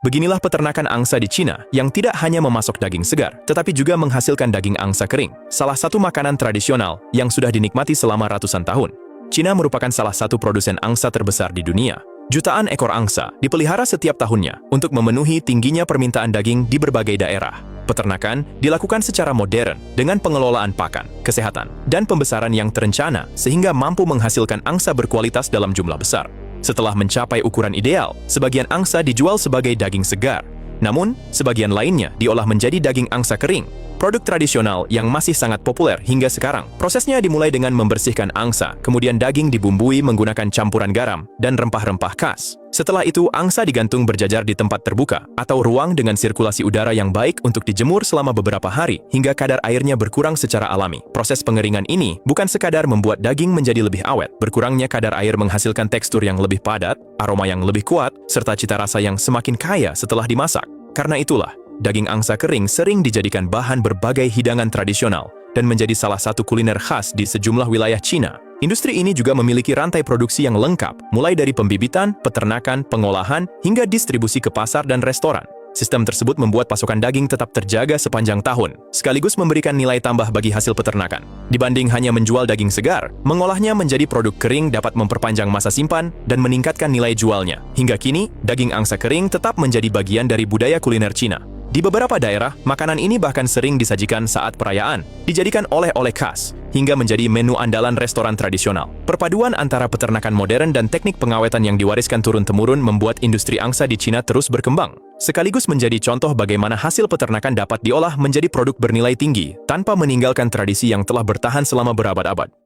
Beginilah peternakan angsa di Cina yang tidak hanya memasok daging segar, tetapi juga menghasilkan daging angsa kering, salah satu makanan tradisional yang sudah dinikmati selama ratusan tahun. Cina merupakan salah satu produsen angsa terbesar di dunia. Jutaan ekor angsa dipelihara setiap tahunnya untuk memenuhi tingginya permintaan daging di berbagai daerah. Peternakan dilakukan secara modern dengan pengelolaan pakan, kesehatan, dan pembesaran yang terencana sehingga mampu menghasilkan angsa berkualitas dalam jumlah besar. Setelah mencapai ukuran ideal, sebagian angsa dijual sebagai daging segar. Namun, sebagian lainnya diolah menjadi daging angsa kering, produk tradisional yang masih sangat populer hingga sekarang. Prosesnya dimulai dengan membersihkan angsa, kemudian daging dibumbui menggunakan campuran garam dan rempah-rempah khas. Setelah itu, angsa digantung berjajar di tempat terbuka atau ruang dengan sirkulasi udara yang baik untuk dijemur selama beberapa hari hingga kadar airnya berkurang secara alami. Proses pengeringan ini bukan sekadar membuat daging menjadi lebih awet. Berkurangnya kadar air menghasilkan tekstur yang lebih padat, aroma yang lebih kuat, serta cita rasa yang semakin kaya setelah dimasak. Karena itulah, daging angsa kering sering dijadikan bahan berbagai hidangan tradisional dan menjadi salah satu kuliner khas di sejumlah wilayah Cina. Industri ini juga memiliki rantai produksi yang lengkap, mulai dari pembibitan, peternakan, pengolahan, hingga distribusi ke pasar dan restoran. Sistem tersebut membuat pasokan daging tetap terjaga sepanjang tahun, sekaligus memberikan nilai tambah bagi hasil peternakan. Dibanding hanya menjual daging segar, mengolahnya menjadi produk kering dapat memperpanjang masa simpan dan meningkatkan nilai jualnya. Hingga kini, daging angsa kering tetap menjadi bagian dari budaya kuliner Cina. Di beberapa daerah, makanan ini bahkan sering disajikan saat perayaan, dijadikan oleh-oleh khas, hingga menjadi menu andalan restoran tradisional. Perpaduan antara peternakan modern dan teknik pengawetan yang diwariskan turun-temurun membuat industri angsa di Cina terus berkembang, sekaligus menjadi contoh bagaimana hasil peternakan dapat diolah menjadi produk bernilai tinggi tanpa meninggalkan tradisi yang telah bertahan selama berabad-abad.